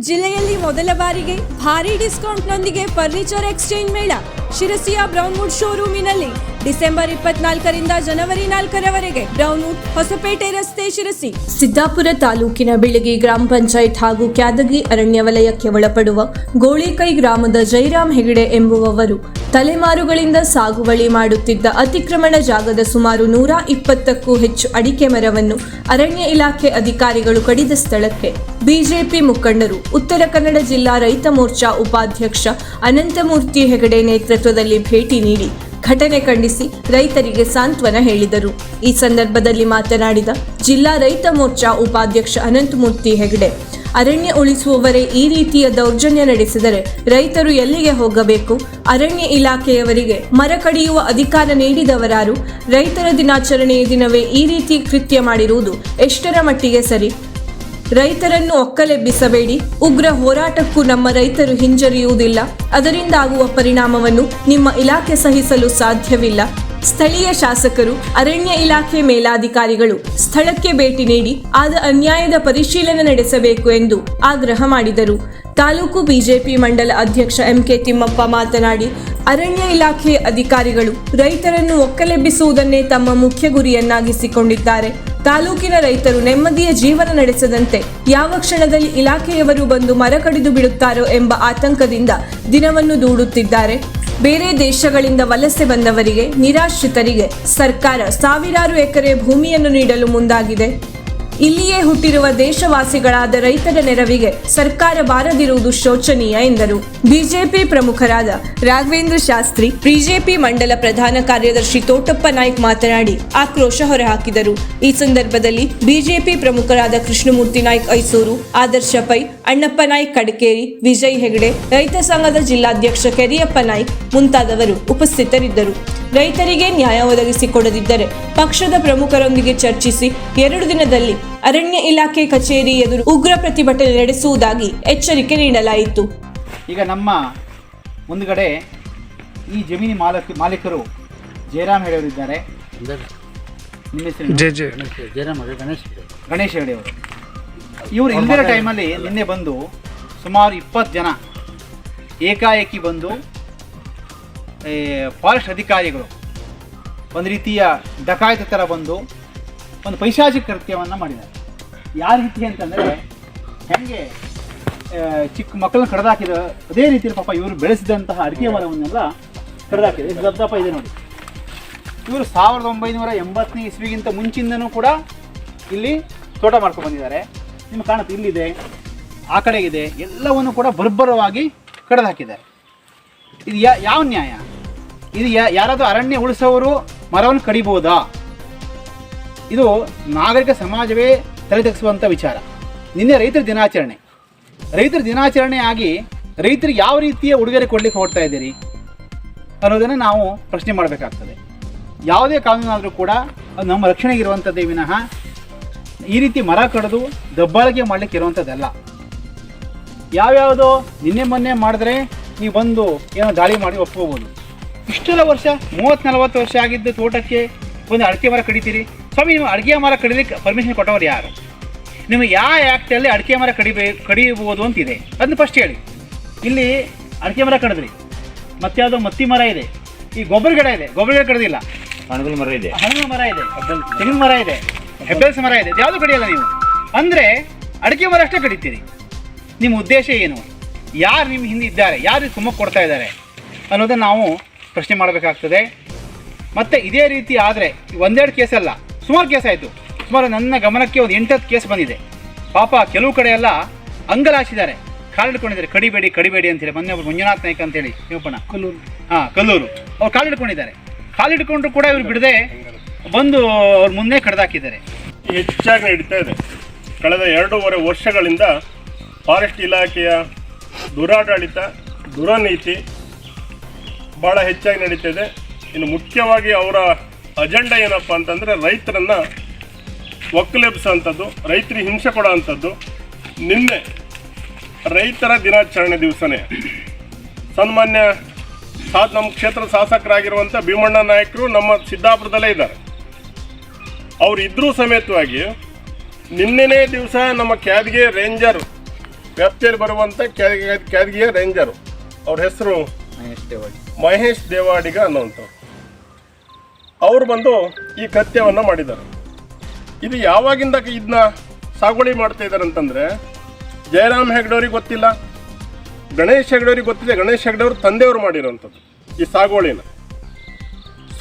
ಜಿಲ್ಲೆಯಲ್ಲಿ ಮೊದಲ ಬಾರಿಗೆ ಭಾರಿ ಡಿಸ್ಕೌಂಟ್ನೊಂದಿಗೆ ಫರ್ನಿಚರ್ ಎಕ್ಸ್ಚೇಂಜ್ ಮೇಳ ಶಿರಸಿಯ ಬ್ರೌನ್ವುಡ್ ಶೋರೂಮಿನಲ್ಲಿ ಡಿಸೆಂಬರ್ 24ರಿಂದ ಜನವರಿ 4ರವರೆಗೆ ಬ್ರೌನ್ವುಡ್ ಹೊಸಪೇಟೆ ರಸ್ತೆ ಶಿರಸಿ. ಸಿದ್ದಾಪುರ ತಾಲೂಕಿನ ಬಿಳಗಿ ಗ್ರಾಮ ಪಂಚಾಯತ್ ಹಾಗೂ ಕ್ಯಾದಗಿ ಅರಣ್ಯ ವಲಯಕ್ಕೆ ಒಳಪಡುವ ಗೋಳಿಕೈ ಗ್ರಾಮದ ಜೈರಾಮ್ ಹೆಗಡೆ ಎಂಬುವವರು ತಲೆಮಾರುಗಳಿಂದ ಸಾಗುವಳಿ ಮಾಡುತ್ತಿದ್ದ ಅತಿಕ್ರಮಣ ಜಾಗದ ಸುಮಾರು 120ಕ್ಕೂ ಹೆಚ್ಚು ಅಡಿಕೆ ಮರವನ್ನು ಅರಣ್ಯ ಇಲಾಖೆ ಅಧಿಕಾರಿಗಳು ಕಡಿದ ಸ್ಥಳಕ್ಕೆ ಬಿಜೆಪಿ ಮುಖಂಡರು ಉತ್ತರ ಕನ್ನಡ ಜಿಲ್ಲಾ ರೈತ ಮೋರ್ಚಾ ಉಪಾಧ್ಯಕ್ಷ ಅನಂತಮೂರ್ತಿ ಹೆಗಡೆ ನೇತೃತ್ವದಲ್ಲಿ ಭೇಟಿ ನೀಡಿ ಘಟನೆ ಖಂಡಿಸಿ ರೈತರಿಗೆ ಸಾಂತ್ವನ ಹೇಳಿದರು. ಈ ಸಂದರ್ಭದಲ್ಲಿ ಮಾತನಾಡಿದ ಜಿಲ್ಲಾ ರೈತ ಮೋರ್ಚಾ ಉಪಾಧ್ಯಕ್ಷ ಅನಂತಮೂರ್ತಿ ಹೆಗಡೆ, ಅರಣ್ಯ ಉಳಿಸುವವರೇ ಈ ರೀತಿಯ ದೌರ್ಜನ್ಯ ನಡೆಸಿದರೆ ರೈತರು ಎಲ್ಲಿಗೆ ಹೋಗಬೇಕು? ಅರಣ್ಯ ಇಲಾಖೆಯವರಿಗೆ ಮರ ಕಡಿಯುವ ಅಧಿಕಾರ ನೀಡಿದವರಾರು? ರೈತರ ದಿನಾಚರಣೆಯ ದಿನವೇ ಈ ರೀತಿ ಕೃತ್ಯ ಮಾಡಿರುವುದು ಎಷ್ಟರ ಮಟ್ಟಿಗೆ ಸರಿ? ರೈತರನ್ನು ಒಕ್ಕಲೆಬ್ಬಿಸಬೇಡಿ. ಉಗ್ರ ಹೋರಾಟಕ್ಕೂ ನಮ್ಮ ರೈತರು ಹಿಂಜರಿಯುವುದಿಲ್ಲ. ಅದರಿಂದಾಗುವ ಪರಿಣಾಮವನ್ನು ನಿಮ್ಮ ಇಲಾಖೆ ಸಹಿಸಲು ಸಾಧ್ಯವಿಲ್ಲ. ಸ್ಥಳೀಯ ಶಾಸಕರು, ಅರಣ್ಯ ಇಲಾಖೆ ಮೇಲಾಧಿಕಾರಿಗಳು ಸ್ಥಳಕ್ಕೆ ಭೇಟಿ ನೀಡಿ ಆದ ಅನ್ಯಾಯದ ಪರಿಶೀಲನೆ ನಡೆಸಬೇಕು ಎಂದು ಆಗ್ರಹ ಮಾಡಿದರು. ತಾಲೂಕು ಬಿಜೆಪಿ ಮಂಡಲ ಅಧ್ಯಕ್ಷ ಎಂಕೆ ತಿಮ್ಮಪ್ಪ ಮಾತನಾಡಿ, ಅರಣ್ಯ ಇಲಾಖೆ ಅಧಿಕಾರಿಗಳು ರೈತರನ್ನು ಒಕ್ಕಲೆಬ್ಬಿಸುವುದನ್ನೇ ತಮ್ಮ ಮುಖ್ಯ ಗುರಿಯನ್ನಾಗಿಸಿಕೊಂಡಿದ್ದಾರೆ. ತಾಲೂಕಿನ ರೈತರು ನೆಮ್ಮದಿಯ ಜೀವನ ನಡೆಸದಂತೆ ಯಾವ ಕ್ಷಣದಲ್ಲಿ ಇಲಾಖೆಯವರು ಬಂದು ಮರ ಕಡಿದು ಬಿಡುತ್ತಾರೋ ಎಂಬ ಆತಂಕದಿಂದ ದಿನವನ್ನು ದೂಡುತ್ತಿದ್ದಾರೆ. ಬೇರೆ ದೇಶಗಳಿಂದ ವಲಸೆ ಬಂದವರಿಗೆ, ನಿರಾಶ್ರಿತರಿಗೆ ಸರ್ಕಾರ ಸಾವಿರಾರು ಎಕರೆ ಭೂಮಿಯನ್ನು ನೀಡಲು ಮುಂದಾಗಿದೆ. ಇಲ್ಲಿಯೇ ಹುಟ್ಟಿರುವ ದೇಶವಾಸಿಗಳಾದ ರೈತರ ನೆರವಿಗೆ ಸರ್ಕಾರ ಬಾರದಿರುವುದು ಶೋಚನೀಯ ಎಂದರು. ಬಿಜೆಪಿ ಪ್ರಮುಖರಾದ ರಾಘವೇಂದ್ರ ಶಾಸ್ತ್ರಿ, ಬಿಜೆಪಿ ಮಂಡಲ ಪ್ರಧಾನ ಕಾರ್ಯದರ್ಶಿ ತೋಟಪ್ಪ ನಾಯ್ಕ್ ಮಾತನಾಡಿ ಆಕ್ರೋಶ ಹೊರಹಾಕಿದರು. ಈ ಸಂದರ್ಭದಲ್ಲಿ ಬಿಜೆಪಿ ಪ್ರಮುಖರಾದ ಕೃಷ್ಣಮೂರ್ತಿ ನಾಯ್ಕ್ ಐಸೂರು, ಆದರ್ಶ ಪೈ, ಅಣ್ಣಪ್ಪ ನಾಯ್ಕ್ ಕಡಕೇರಿ, ವಿಜಯ್ ಹೆಗಡೆ, ರೈತ ಸಂಘದ ಜಿಲ್ಲಾಧ್ಯಕ್ಷ ಕೆರಿಯಪ್ಪ ನಾಯ್ಕ್ ಮುಂತಾದವರು ಉಪಸ್ಥಿತರಿದ್ದರು. ರೈತರಿಗೆ ನ್ಯಾಯ ಒದಗಿಸಿಕೊಡದಿದ್ದರೆ ಪಕ್ಷದ ಪ್ರಮುಖರೊಂದಿಗೆ ಚರ್ಚಿಸಿ 2 ದಿನದಲ್ಲಿ ಅರಣ್ಯ ಇಲಾಖೆ ಕಚೇರಿ ಎದುರು ಉಗ್ರ ಪ್ರತಿಭಟನೆ ನಡೆಸುವುದಾಗಿ ಎಚ್ಚರಿಕೆ ನೀಡಲಾಯಿತು. ಈಗ ನಮ್ಮ ಮುಂದುಗಡೆ ಈ ಜಮೀನಿ ಮಾಲೀಕರು ಜಯರಾಮ್ ಹೆಗಡೆಯವರಿದ್ದಾರೆ. ಗಣೇಶ್ ಹೆಗಡೆಯವರು. ಇವರು ಇಲ್ಲಿರೋ ಟೈಮಲ್ಲಿ ನಿನ್ನೆ ಬಂದು ಸುಮಾರು 20 ಜನ ಏಕಾಏಕಿ ಬಂದು ಫಾರೆಸ್ಟ್ ಅಧಿಕಾರಿಗಳು ಒಂದು ರೀತಿಯ ಡಕಾಯಿತ ಥರ ಬಂದು ಒಂದು ಪೈಶಾಚಿಕ ಕೃತ್ಯವನ್ನು ಮಾಡಿದ್ದಾರೆ. ಯಾವ ರೀತಿ ಅಂತಂದರೆ, ಹೆಂಗೆ ಚಿಕ್ಕ ಮಕ್ಕಳನ್ನ ಕಡ್ದಾಕಿದ ಅದೇ ರೀತಿಯಲ್ಲಿ ಪಾಪ ಇವರು ಬೆಳೆಸಿದಂತಹ ಅಡಿಕೆ ಮರವನ್ನೆಲ್ಲ ಕಡ್ದಾಕಿದೆ. ಇದು ದಪ್ಪ ಇದೆ ನೋಡಿ. ಇವರು 1980ನೇ ಇಸ್ವಿಗಿಂತ ಮುಂಚಿಂದನೂ ಕೂಡ ಇಲ್ಲಿ ತೋಟ ಮಾಡ್ಕೊಂಡು ಬಂದಿದ್ದಾರೆ. ನಿಮ್ಗೆ ಕಾಣುತ್ತೆ, ಇಲ್ಲಿದೆ, ಆ ಕಡೆಗಿದೆ, ಎಲ್ಲವನ್ನು ಕೂಡ ಬರ್ಬರವಾಗಿ ಕಡ್ದು ಹಾಕಿದ್ದಾರೆ. ಇದು ಯಾವ ನ್ಯಾಯ? ಇದು ಯಾರಾದರೂ ಅರಣ್ಯ ಉಳಿಸೋರು ಮರವನ್ನು ಕಡಿಬೋದಾ? ಇದು ನಾಗರಿಕ ಸಮಾಜವೇ ತಲೆ ತೆಗೆಸುವಂಥ ವಿಚಾರ. ನಿನ್ನೆ ರೈತರ ದಿನಾಚರಣೆ ಆಗಿ ರೈತರಿಗೆ ಯಾವ ರೀತಿಯ ಉಡುಗೊರೆ ಕೊಡಲಿಕ್ಕೆ ಹೊರಡ್ತಾ ಇದ್ದೀರಿ ಅನ್ನೋದನ್ನು ನಾವು ಪ್ರಶ್ನೆ ಮಾಡಬೇಕಾಗ್ತದೆ. ಯಾವುದೇ ಕಾನೂನಾದರೂ ಕೂಡ ಅದು ನಮ್ಮ ರಕ್ಷಣೆಗೆ ಇರುವಂಥದ್ದೇ ವಿನಃ ಈ ರೀತಿ ಮರ ಕಡಿದು ದಬ್ಬಾಳಿಕೆ ಮಾಡಲಿಕ್ಕೆ ಇರುವಂಥದ್ದಲ್ಲ. ಯಾವ್ಯಾವುದೋ ನಿನ್ನೆ ಮೊನ್ನೆ ಮಾಡಿದ್ರೆ ನೀವು ಬಂದು ಏನೋ ದಾಳಿ ಮಾಡಿ ಒಪ್ಕೋಬೋದು. ಇಷ್ಟೆಲ್ಲ ವರ್ಷ 30-40 ವರ್ಷ ಆಗಿದ್ದು ತೋಟಕ್ಕೆ ಒಂದು ಅಡಿಕೆ ಮರ ಕಡಿತೀರಿ. ಸ್ವಾಮಿ, ನೀವು ಅಡಿಕೆ ಮರ ಕಡಿಲಿಕ್ಕೆ ಪರ್ಮಿಷನ್ ಕೊಟ್ಟವ್ರು ಯಾರು? ನಿಮಗೆ ಯಾವ ಆ್ಯಕ್ಟಲ್ಲಿ ಅಡಿಕೆ ಮರ ಕಡಿಬೋದು ಅಂತಿದೆ ಅದನ್ನು ಫಸ್ಟ್ ಹೇಳಿ. ಇಲ್ಲಿ ಅಡಿಕೆ ಮರ ಕಡಿದ್ರಿ, ಮತ್ತೆ ಯಾವುದೋ ಮತ್ತಿ ಮರ ಇದೆ, ಈ ಗೊಬ್ಬರ ಗಿಡ ಇದೆ, ಗೊಬ್ಬರ ಗಿಡ ಕಡಿದಿಲ್ಲ, ಹಣಗಲ್ ಮರ ಇದೆ, ತೆಂಗಿನ ಮರ ಇದೆ, ಹೆಬ್ಬೆಲ್ಸ್ ಮರ ಇದೆ, ಯಾವುದು ಕಡಿಯಲ್ಲ ನೀವು. ಅಂದರೆ ಅಡಿಕೆ ಮರ ಅಷ್ಟೇ ಕಡಿತೀರಿ. ನಿಮ್ಮ ಉದ್ದೇಶ ಏನು? ಯಾರು ನಿಮ್ಮ ಹಿಂದೆ ಇದ್ದಾರೆ? ಯಾರು ಕುಮ್ಮಕ್ಕು ಕೊಡ್ತಾ ಇದ್ದಾರೆ ಅನ್ನೋದನ್ನು ನಾವು ಪ್ರಶ್ನೆ ಮಾಡಬೇಕಾಗ್ತದೆ. ಮತ್ತು ಇದೇ ರೀತಿ ಆದರೆ 1-2 ಕೇಸಲ್ಲ, ಸುಮಾರು ಕೇಸ್ ಆಯಿತು. ಸುಮಾರು ನನ್ನ ಗಮನಕ್ಕೆ ಒಂದು 8-10 ಕೇಸ್ ಬಂದಿದೆ. ಪಾಪ ಕೆಲವು ಕಡೆ ಎಲ್ಲ ಅಂಗಲಾಚಿದ್ದಾರೆ, ಕಾಲಿಡ್ಕೊಂಡಿದ್ದಾರೆ, ಕಡಿಬೇಡಿ ಅಂತೇಳಿ. ಮೊನ್ನೆ ಒಬ್ಬರು ಮಂಜುನಾಥ್ ನಾಯ್ಕ ಅಂತೇಳಿ ಶಿವಪ್ಪನ ಕಲ್ಲೂರು ಅವ್ರು ಕಾಲಿಡ್ಕೊಂಡಿದ್ದಾರೆ. ಕಾಲಿಡ್ಕೊಂಡ್ರು ಕೂಡ ಇವರು ಬಿಡದೆ ಬಂದು ಅವ್ರ ಮುಂದೆ ಕಡ್ದಾಕಿದ್ದಾರೆ. ಹೆಚ್ಚಾಗಿ ನಡೀತಾ ಇದೆ. ಕಳೆದ 2.5 ವರ್ಷಗಳಿಂದ ಫಾರೆಸ್ಟ್ ಇಲಾಖೆಯ ದುರಾಡಳಿತ, ದುರನೀತಿ ಭಾಳ ಹೆಚ್ಚಾಗಿ ನಡೀತಿದೆ. ಇನ್ನು ಮುಖ್ಯವಾಗಿ ಅವರ ಅಜೆಂಡಾ ಏನಪ್ಪ ಅಂತಂದರೆ ರೈತರನ್ನು ಒಕ್ಕಲೆಬ್ಸೋಂಥದ್ದು, ರೈತರಿಗೆ ಹಿಂಸೆ ಕೊಡೋ ಅಂಥದ್ದು. ನಿನ್ನೆ ರೈತರ ದಿನಾಚರಣೆ ದಿವಸನೇ ಸನ್ಮಾನ್ಯ ನಮ್ಮ ಕ್ಷೇತ್ರದ ಶಾಸಕರಾಗಿರುವಂಥ ಭೀಮಣ್ಣ ನಾಯಕರು ನಮ್ಮ ಸಿದ್ದಾಪುರದಲ್ಲೇ ಇದ್ದಾರೆ. ಅವರು ಇದ್ರೂ ಸಮೇತವಾಗಿ ನಿನ್ನೆನೇ ದಿವಸ ನಮ್ಮ ಕ್ಯಾದ್ಗೆ ರೇಂಜರ್ ವ್ಯಾಪ್ತಿಯಲ್ಲಿ ಬರುವಂಥ ಕ್ಯಾದಗಿಯ ರೇಂಜರು. ಅವ್ರ ಹೆಸರು ಮಹೇಶ್ ದೇವಾಡಿಗ ಅನ್ನೋವಂಥವ್ರು. ಅವರು ಬಂದು ಈ ಕೃತ್ಯವನ್ನು ಮಾಡಿದ್ದಾರೆ. ಇದು ಯಾವಾಗಿಂದ ಇದನ್ನ ಸಾಗುವಳಿ ಮಾಡ್ತಾ ಇದ್ದಾರೆ ಅಂತಂದರೆ, ಜಯರಾಮ್ ಹೆಗ್ಡೆಯವ್ರಿಗೆ ಗೊತ್ತಿಲ್ಲ, ಗಣೇಶ್ ಹೆಗ್ಡೆಯವ್ರಿಗೆ ಗೊತ್ತಿದೆ. ಗಣೇಶ್ ಹೆಗ್ಡೆಯವ್ರ ತಂದೆಯವರು ಮಾಡಿರೋವಂಥದ್ದು ಈ ಸಾಗುವಳಿನ.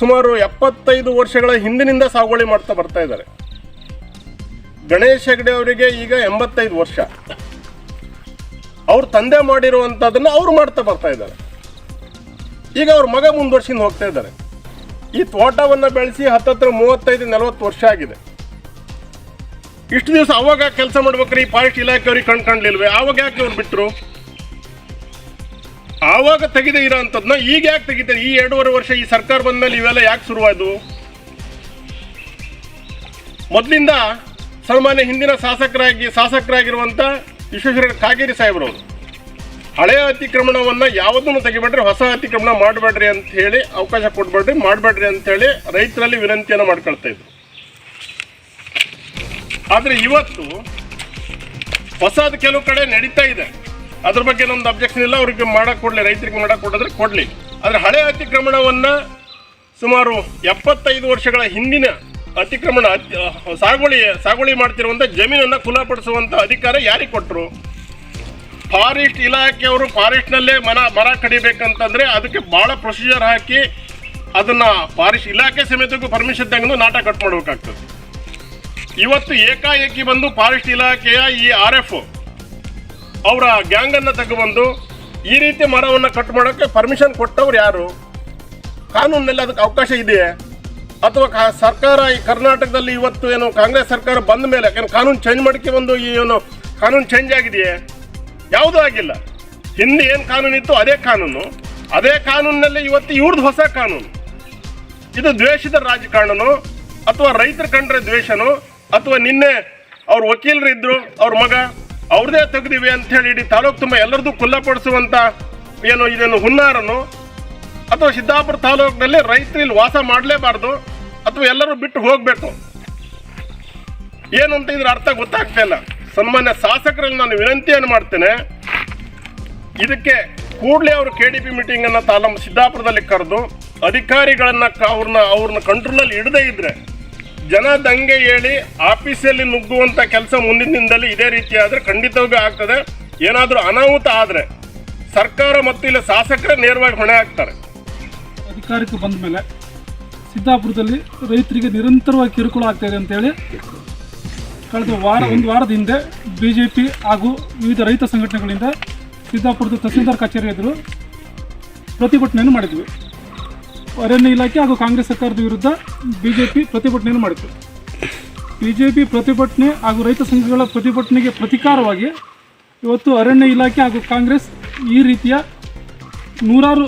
ಸುಮಾರು 75 ವರ್ಷಗಳ ಹಿಂದಿನಿಂದ ಸಾಗುವಳಿ ಮಾಡ್ತಾ ಬರ್ತಾ ಇದ್ದಾರೆ. ಗಣೇಶ್ ಹೆಗ್ಡೆ ಅವರಿಗೆ ಈಗ 85 ವರ್ಷ. ಅವ್ರ ತಂದೆ ಮಾಡಿರುವಂಥದ್ದನ್ನು ಅವ್ರು ಮಾಡ್ತಾ ಬರ್ತಾ ಇದ್ದಾರೆ. ಈಗ ಅವ್ರ ಮಗ ಮುಂದುವರ್ಸಿಂದ ಹೋಗ್ತಾ ಇದ್ದಾರೆ. ಈ ತೋಟವನ್ನು ಬೆಳೆಸಿ 35-40 ವರ್ಷ ಆಗಿದೆ. ಇಷ್ಟು ದಿವಸ ಅವಾಗ ಕೆಲಸ ಮಾಡ್ಬೇಕ್ರಿ ಈ ಫಾರೆಸ್ಟ್ ಇಲಾಖೆಯವ್ರಿಗೆ ಕಾಣ್ಲಿಲ್ವೇ? ಆವಾಗ ಯಾಕೆ ಅವ್ರು ಬಿಟ್ಟರು? ಆವಾಗ ತೆಗೆದೇ ಇರೋ ಅಂಥದ್ದನ್ನ ಈಗ ಯಾಕೆ ತೆಗಿತಾರೆ? ಈ 2.5 ವರ್ಷ ಈ ಸರ್ಕಾರ ಬಂದ ಮೇಲೆ ಇವೆಲ್ಲ ಯಾಕೆ ಶುರುವಾದವು? ಮೊದಲಿಂದ ಸನ್ಮಾನ್ಯ ಹಿಂದಿನ ಶಾಸಕರಾಗಿರುವಂಥ ವಿಶ್ವೇಶ್ವರ ಕಾಗೇರಿ ಸಾಹೇಬ್ರವರು ಹಳೆಯ ಅತಿಕ್ರಮಣವನ್ನು ಯಾವುದನ್ನು ತೆಗಿಬೇಡ್ರಿ, ಹೊಸ ಅತಿಕ್ರಮಣ ಮಾಡಬೇಡ್ರಿ ಅಂತ ಹೇಳಿ, ಅವಕಾಶ ಕೊಡಬೇಡ್ರಿ, ಮಾಡಬೇಡ್ರಿ ಅಂತ ಹೇಳಿ ರೈತರಲ್ಲಿ ವಿನಂತಿಯನ್ನು ಮಾಡ್ಕೊಳ್ತಾ ಇದ್ರು. ಆದರೆ ಇವತ್ತು ಹೊಸದು ಕೆಲವು ಕಡೆ ನಡೀತಾ ಇದೆ. ಅದ್ರ ಬಗ್ಗೆ ನಮ್ದು ಅಬ್ಜೆಕ್ಷನ್ ಇಲ್ಲ. ಅವ್ರಿಗೆ ಮಾಡಕ್ಕೆ ಕೊಡಲಿ, ರೈತರಿಗೆ ಮಾಡಕ್ಕೆ ಕೊಡೋದ್ರೆ ಕೊಡಲಿ. ಆದರೆ ಹಳೆ ಅತಿಕ್ರಮಣವನ್ನು ಸುಮಾರು 75 ವರ್ಷಗಳ ಹಿಂದಿನ ಅತಿಕ್ರಮಣ ಸಾಗುವಳಿ ಮಾಡ್ತಿರುವಂಥ ಜಮೀನನ್ನು ಖುಲ್ಲಾಪಡಿಸುವಂಥ ಅಧಿಕಾರ ಯಾರಿಗೆ ಕೊಟ್ಟರು? ಫಾರೆಸ್ಟ್ ಇಲಾಖೆಯವರು ಫಾರೆಸ್ಟ್ನಲ್ಲೇ ಮರ ಕಡಿಬೇಕಂತಂದರೆ ಅದಕ್ಕೆ ಭಾಳ ಪ್ರೊಸೀಜರ್ ಹಾಕಿ ಅದನ್ನು ಫಾರೆಸ್ಟ್ ಇಲಾಖೆ ಸಮೇತಕ್ಕೂ ಪರ್ಮಿಷನ್ ತಗೊಂಡು ನಾಟ ಕಟ್ ಮಾಡಬೇಕಾಗ್ತದೆ. ಇವತ್ತು ಏಕಾಏಕಿ ಬಂದು ಫಾರೆಸ್ಟ್ ಇಲಾಖೆಯ ಈ RF ಅವರ ಗ್ಯಾಂಗನ್ನು ತಗೊಬಂದು ಈ ರೀತಿ ಮರವನ್ನು ಕಟ್ ಮಾಡೋಕ್ಕೆ ಪರ್ಮಿಷನ್ ಕೊಟ್ಟವ್ರು ಯಾರು? ಕಾನೂನಲ್ಲಿ ಅದಕ್ಕೆ ಅವಕಾಶ ಇದೆಯೇ? ಅಥವಾ ಸರ್ಕಾರ ಈ ಕರ್ನಾಟಕದಲ್ಲಿ ಇವತ್ತು ಏನು ಕಾಂಗ್ರೆಸ್ ಸರ್ಕಾರ ಬಂದ ಮೇಲೆ ಕಾನೂನು ಚೇಂಜ್ ಮಾಡೋಕ್ಕೆ ಒಂದು ಏನು ಕಾನೂನು ಚೇಂಜ್ ಆಗಿದೆಯೇ? ಯಾವುದೂ ಆಗಿಲ್ಲ. ಹಿಂದೆ ಏನು ಕಾನೂನು ಇತ್ತು ಅದೇ ಕಾನೂನು. ಅದೇ ಕಾನೂನಿನಲ್ಲಿ ಇವತ್ತು ಇವ್ರದ್ದು ಹೊಸ ಕಾನೂನು. ಇದು ದ್ವೇಷದ ರಾಜಕಾರಣನೋ ಅಥವಾ ರೈತರ ಕಂಡ್ರೆ ದ್ವೇಷನೋ ಅಥವಾ ನಿನ್ನೆ ಅವ್ರ ವಕೀಲರು ಇದ್ರು, ಅವ್ರ ಮಗ ಅವ್ರದೇ ತೆಗ್ದಿವಿ ಅಂತ ಹೇಳಿ ಇಡೀ ತಾಲೂಕು ತುಂಬ ಎಲ್ಲರದ್ದು ಖುಲ್ಲಾಪಡಿಸುವಂಥ ಏನು ಇದನ್ನು ಹುನ್ನಾರನು, ಅಥವಾ ಸಿದ್ದಾಪುರ ತಾಲೂಕಿನಲ್ಲಿ ರೈತರು ಇಲ್ಲಿ ವಾಸ ಮಾಡಲೇಬಾರ್ದು ಅಥವಾ ಎಲ್ಲರೂ ಬಿಟ್ಟು ಹೋಗಬೇಕು ಏನು ಅಂತ ಇದ್ರ ಅರ್ಥ ಗೊತ್ತಾಗ್ತಾ ಇಲ್ಲ. ಸನ್ಮಾನ್ಯ ಶಾಸಕರಲ್ಲಿ ನಾನು ವಿನಂತಿಯನ್ನು ಮಾಡ್ತೇನೆ, ಇದಕ್ಕೆ ಕೂಡಲೇ ಅವರು KDP ಮೀಟಿಂಗನ್ನು ಸಿದ್ದಾಪುರದಲ್ಲಿ ಕರೆದು ಅಧಿಕಾರಿಗಳನ್ನು ಅವ್ರನ್ನ ಕಂಟ್ರೋಲಲ್ಲಿ ಇಡದೇ ಇದ್ರೆ ಜನ ದಂಗೆ ಹೇಳಿ ಆಫೀಸಲ್ಲಿ ನುಗ್ಗುವಂಥ ಕೆಲಸ ಮುಂದಿನ ದಿನದಲ್ಲಿ ಇದೇ ರೀತಿ ಆದರೆ ಖಂಡಿತವಾಗಿ ಆಗ್ತದೆ. ಏನಾದರೂ ಅನಾಹುತ ಆದರೆ ಸರ್ಕಾರ ಮತ್ತು ಇಲ್ಲ ಶಾಸಕರೇ ನೇರವಾಗಿ ಹೊಣೆ ಹಾಕ್ತಾರೆ. ಅಧಿಕಾರಕ್ಕೆ ಬಂದ ಮೇಲೆ ಸಿದ್ದಾಪುರದಲ್ಲಿ ರೈತರಿಗೆ ನಿರಂತರವಾಗಿ ಕಿರುಕುಳ ಆಗ್ತಾ ಇದೆ ಅಂತೇಳಿ ಕಳೆದ ಒಂದು ವಾರದ ಹಿಂದೆ BJP ಹಾಗೂ ವಿವಿಧ ರೈತ ಸಂಘಟನೆಗಳಿಂದ ಸಿದ್ದಾಪುರದ ತಹಸೀಲ್ದಾರ್ ಕಚೇರಿ ಎದುರು ಪ್ರತಿಭಟನೆಯನ್ನು ಮಾಡಿದ್ವಿ. ಅರಣ್ಯ ಇಲಾಖೆ ಹಾಗೂ ಕಾಂಗ್ರೆಸ್ ಸರ್ಕಾರದ ವಿರುದ್ಧ BJP ಪ್ರತಿಭಟನೆಯನ್ನು ಮಾಡಿತ್ತು. BJP ಪ್ರತಿಭಟನೆ ಹಾಗೂ ರೈತ ಸಂಘಗಳ ಪ್ರತಿಭಟನೆಗೆ ಪ್ರತಿಕಾರವಾಗಿ ಇವತ್ತು ಅರಣ್ಯ ಇಲಾಖೆ ಹಾಗೂ ಕಾಂಗ್ರೆಸ್ ಈ ರೀತಿಯ ನೂರಾರು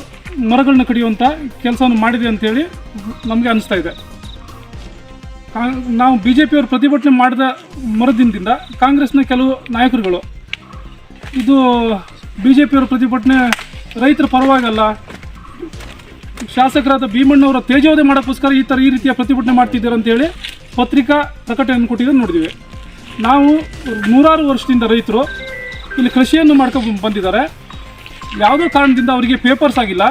ಮರಗಳನ್ನ ಕಡಿಯುವಂಥ ಕೆಲಸವನ್ನು ಮಾಡಿದೆ ಅಂತೇಳಿ ನಮಗೆ ಅನಿಸ್ತಾ ಇದೆ. ನಾವು BJPಯವರು ಪ್ರತಿಭಟನೆ ಮಾಡಿದ ಮರುದಿನದಿಂದ ಕಾಂಗ್ರೆಸ್ನ ಕೆಲವು ನಾಯಕರುಗಳು ಇದು BJPಯವರ ಪ್ರತಿಭಟನೆ ರೈತರ ಪರವಾಗಲ್ಲ, ಶಾಸಕರಾದ ಭೀಮಣ್ಣವರ ತೇಜೋವಧೆ ಮಾಡೋಕ್ಕೋಸ್ಕರ ಈ ರೀತಿಯ ಪ್ರತಿಭಟನೆ ಮಾಡ್ತಿದ್ದಾರೆ ಅಂತೇಳಿ ಪತ್ರಿಕಾ ಪ್ರಕಟಣೆಯನ್ನು ಕೊಟ್ಟಿದ್ದನ್ನು ನೋಡಿದ್ದೀವಿ. ನಾವು ನೂರಾರು ವರ್ಷದಿಂದ ರೈತರು ಇಲ್ಲಿ ಕೃಷಿಯನ್ನು ಮಾಡ್ಕೊಂಡು ಬಂದಿದ್ದಾರೆ. ಯಾವುದೋ ಕಾರಣದಿಂದ ಅವರಿಗೆ ಪೇಪರ್ಸ್ ಆಗಿಲ್ಲ,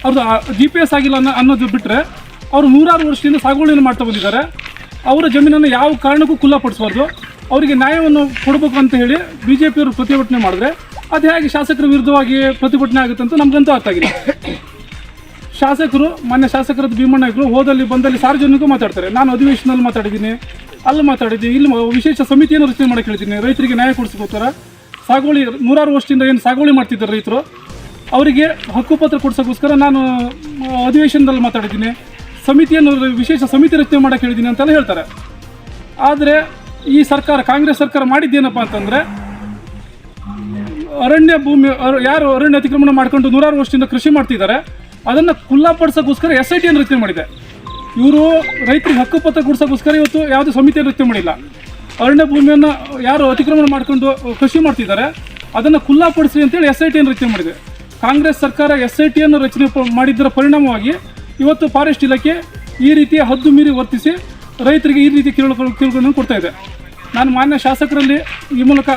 ಅವ್ರದ್ದು GPS ಆಗಿಲ್ಲ ಅನ್ನೋದು ಬಿಟ್ಟರೆ ಅವರು ನೂರಾರು ವರ್ಷದಿಂದ ಸಾಗುವಳಿಯನ್ನು ಮಾಡ್ತಾ ಬಂದಿದ್ದಾರೆ. ಅವರ ಜಮೀನನ್ನು ಯಾವ ಕಾರಣಕ್ಕೂ ಖುಲ್ಲಾಪಡಿಸಬಾರ್ದು, ಅವರಿಗೆ ನ್ಯಾಯವನ್ನು ಕೊಡಬೇಕು ಅಂತ ಹೇಳಿ BJPಯವರು ಪ್ರತಿಭಟನೆ ಮಾಡಿದ್ರೆ ಅದು ಹೇಗೆ ಶಾಸಕರ ವಿರುದ್ಧವಾಗಿ ಪ್ರತಿಭಟನೆ ಆಗುತ್ತೆ ಅಂತ ನಮಗಂತೂ ಅರ್ಥ ಆಗಿಲ್ಲ. ಮಾನ್ಯ ಶಾಸಕರಾದ ಭೀಮಣ್ಣರು ಹೋದಲ್ಲಿ ಬಂದಲ್ಲಿ ಸಾರ್ವಜನಿಕರು ಮಾತಾಡ್ತಾರೆ. ನಾನು ಅಧಿವೇಶನದಲ್ಲಿ ಮಾತಾಡಿದ್ದೀನಿ, ಅಲ್ಲಿ ಮಾತಾಡಿದ್ದೀನಿ, ಇಲ್ಲಿ ವಿಶೇಷ ಸಮಿತಿಯನ್ನು ರಚನೆ ಮಾಡಕ್ಕೆ ಹೇಳ್ತೀನಿ. ರೈತರಿಗೆ ನ್ಯಾಯ ಕೊಡಿಸ್ಕೋಸ್ಕರ ಸಾಗುವಳಿ ನೂರಾರು ವರ್ಷದಿಂದ ಏನು ಸಾಗುವಳಿ ಮಾಡ್ತಿದ್ದಾರೆ ರೈತರು, ಅವರಿಗೆ ಹಕ್ಕುಪತ್ರ ಕೊಡಿಸೋಕ್ಕೋಸ್ಕರ ನಾನು ಅಧಿವೇಶನದಲ್ಲಿ ಮಾತಾಡಿದ್ದೀನಿ, ವಿಶೇಷ ಸಮಿತಿ ರಚನೆ ಮಾಡಕ್ಕೆ ಹೇಳಿದ್ದೀನಿ ಅಂತೆಲ್ಲ ಹೇಳ್ತಾರೆ. ಆದರೆ ಈ ಸರ್ಕಾರ ಕಾಂಗ್ರೆಸ್ ಸರ್ಕಾರ ಮಾಡಿದ್ದೇನಪ್ಪ ಅಂತಂದರೆ ಅರಣ್ಯ ಭೂಮಿ ಯಾರು ಅರಣ್ಯ ಅತಿಕ್ರಮಣ ಮಾಡ್ಕೊಂಡು ನೂರಾರು ವರ್ಷದಿಂದ ಕೃಷಿ ಮಾಡ್ತಿದ್ದಾರೆ ಅದನ್ನು ಖುಲ್ಲಾಪಡಿಸೋಕ್ಕೋಸ್ಕರ SITಯನ್ನು ರಚನೆ ಮಾಡಿದೆ. ಇವರು ರೈತರಿಗೆ ಹಕ್ಕುಪತ್ರ ಕೊಡಿಸೋಕ್ಕೋಸ್ಕರ ಇವತ್ತು ಯಾವುದೇ ಸಮಿತಿಯನ್ನು ರಚನೆ ಮಾಡಿಲ್ಲ. ಅರಣ್ಯ ಭೂಮಿಯನ್ನು ಯಾರು ಅತಿಕ್ರಮಣ ಮಾಡ್ಕೊಂಡು ಕೃಷಿ ಮಾಡ್ತಿದ್ದಾರೆ ಅದನ್ನು ಖುಲ್ಲಾಪಡಿಸಿ ಅಂತೇಳಿ SITಯನ್ನು ರಚನೆ ಮಾಡಿದೆ. ಕಾಂಗ್ರೆಸ್ ಸರ್ಕಾರ SITಯನ್ನು ರಚನೆ ಮಾಡಿದ್ದರ ಪರಿಣಾಮವಾಗಿ ಇವತ್ತು ಫಾರೆಸ್ಟ್ ಇಲಾಖೆ ಈ ರೀತಿಯ ಹದ್ದು ಮೀರಿ ವರ್ತಿಸಿ ರೈತರಿಗೆ ಈ ರೀತಿ ಕಿರುಕುಳಗಳನ್ನು ಕೊಡ್ತಾ ಇದೆ. ನಾನು ಮಾನ್ಯ ಶಾಸಕರಲ್ಲಿ ಈ ಮೂಲಕ